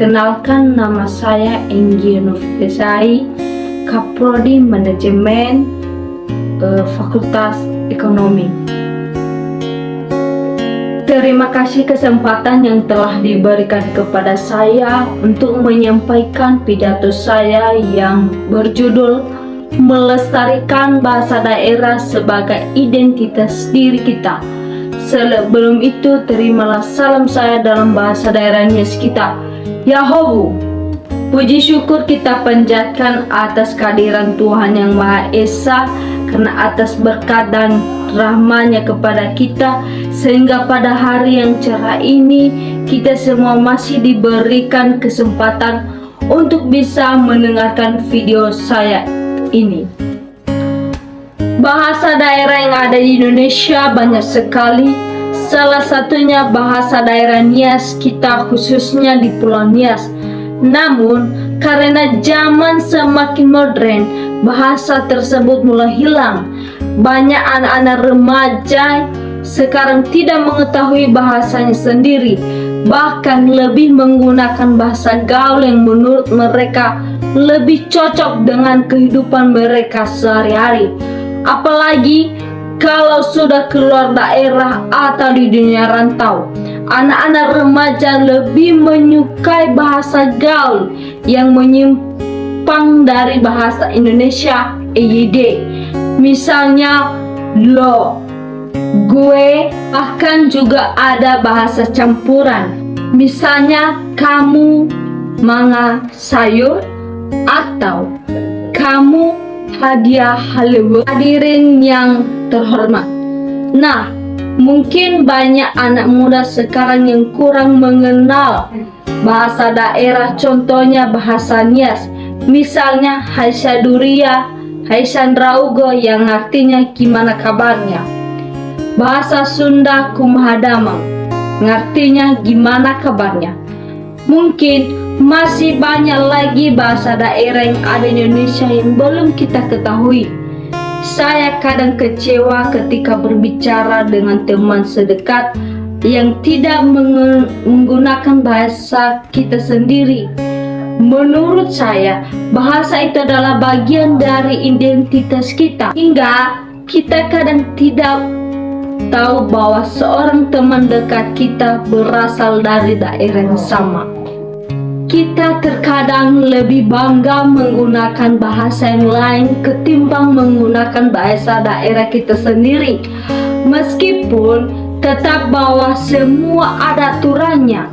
Perkenalkan, nama saya Enggi Novitesai, Kaprodi Manajemen Fakultas Ekonomi. Terima kasih kesempatan yang telah diberikan kepada saya untuk menyampaikan pidato saya yang berjudul Melestarikan Bahasa Daerah sebagai Identitas Diri Kita. Sebelum itu, terimalah salam saya dalam bahasa daerah Nias kita. Yahobu, puji syukur kita panjatkan atas kehadiran Tuhan Yang Maha Esa, karena atas berkat dan rahmat-Nya kepada kita, sehingga pada hari yang cerah ini kita semua masih diberikan kesempatan untuk bisa mendengarkan video saya ini. Bahasa daerah yang ada di Indonesia banyak sekali. Salah satunya bahasa daerah Nias kita, khususnya di Pulau Nias. Namun, karena zaman semakin modern, bahasa tersebut mulai hilang. Banyak anak-anak remaja sekarang tidak mengetahui bahasanya sendiri, bahkan lebih menggunakan bahasa gaul yang menurut mereka lebih cocok dengan kehidupan mereka sehari-hari. Apalagi kalau sudah keluar daerah atau di dunia rantau, anak-anak remaja lebih menyukai bahasa gaul yang menyimpang dari bahasa Indonesia EYD. Misalnya lo, gue, bahkan juga ada bahasa campuran. Misalnya kamu, manga, sayur, atau kamu, hadiah, halewo. Hadirin yang terhormat, nah, mungkin banyak anak muda sekarang yang kurang mengenal bahasa daerah, contohnya bahasa Nias. Misalnya Hai Saduria, Hai Sandraugo yang artinya gimana kabarnya. Bahasa Sunda Kumahadamang, artinya gimana kabarnya. Mungkin masih banyak lagi bahasa daerah yang ada di Indonesia yang belum kita ketahui. Saya kadang kecewa ketika berbicara dengan teman sedekat yang tidak menggunakan bahasa kita sendiri. Menurut saya, bahasa itu adalah bagian dari identitas kita, hingga kita kadang tidak tahu bahwa seorang teman dekat kita berasal dari daerah yang sama. Kita terkadang lebih bangga menggunakan bahasa yang lain ketimbang menggunakan bahasa daerah kita sendiri, meskipun tetap bahwa semua ada aturannya.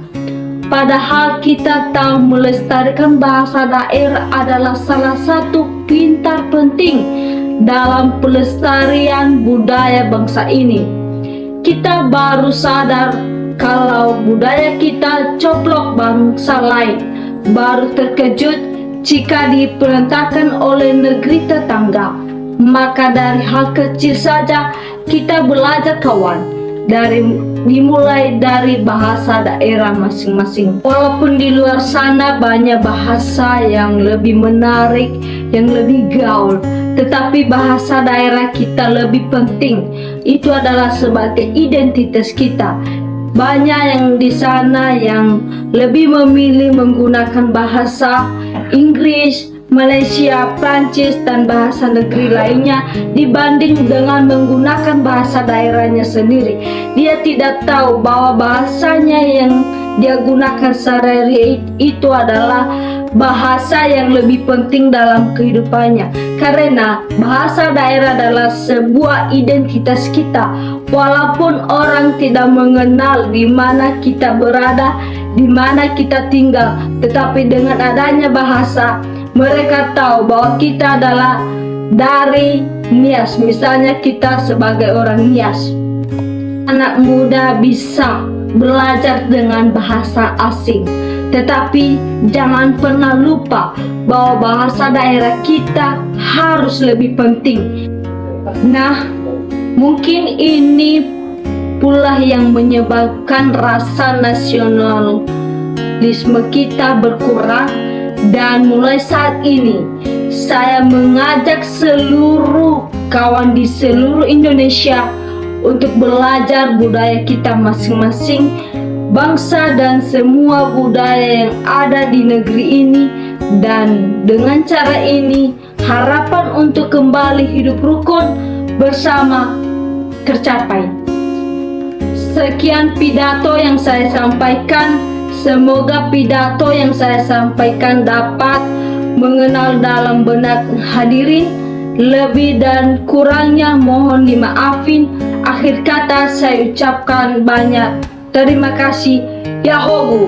Padahal kita tahu melestarikan bahasa daerah adalah salah satu pintar penting dalam pelestarian budaya bangsa ini. Kita baru sadar kalau budaya kita coplok bangsa lain, baru terkejut jika diperintahkan oleh negeri tetangga. Maka dari hal kecil saja kita belajar kawan, dimulai dari bahasa daerah masing-masing. Walaupun di luar sana banyak bahasa yang lebih menarik, yang lebih gaul, tetapi bahasa daerah kita lebih penting. Itu adalah sebagai identitas kita. Banyak yang di sana yang lebih memilih menggunakan bahasa Inggris, Malaysia, Prancis, dan bahasa negeri lainnya dibanding dengan menggunakan bahasa daerahnya sendiri. Dia tidak tahu bahwa bahasanya yang dia gunakan sehari-hari itu adalah bahasa yang lebih penting dalam kehidupannya, karena bahasa daerah adalah sebuah identitas kita. Walaupun orang tidak mengenal di mana kita berada, di mana kita tinggal, tetapi dengan adanya bahasa, mereka tahu bahwa kita adalah dari Nias. Misalnya kita sebagai orang Nias. Anak muda bisa belajar dengan bahasa asing, tetapi jangan pernah lupa bahwa bahasa daerah kita harus lebih penting. Nah, mungkin ini pula yang menyebabkan rasa nasionalisme kita berkurang. Dan mulai saat ini, saya mengajak seluruh kawan di seluruh Indonesia untuk belajar budaya kita masing-masing bangsa dan semua budaya yang ada di negeri ini, dan dengan cara ini harapan untuk kembali hidup rukun bersama tercapai. Sekian pidato yang saya sampaikan. Semoga pidato yang saya sampaikan dapat mengenal dalam benak hadirin. Lebih dan kurangnya mohon dimaafin. Akhir kata saya ucapkan banyak terima kasih. Yahobu.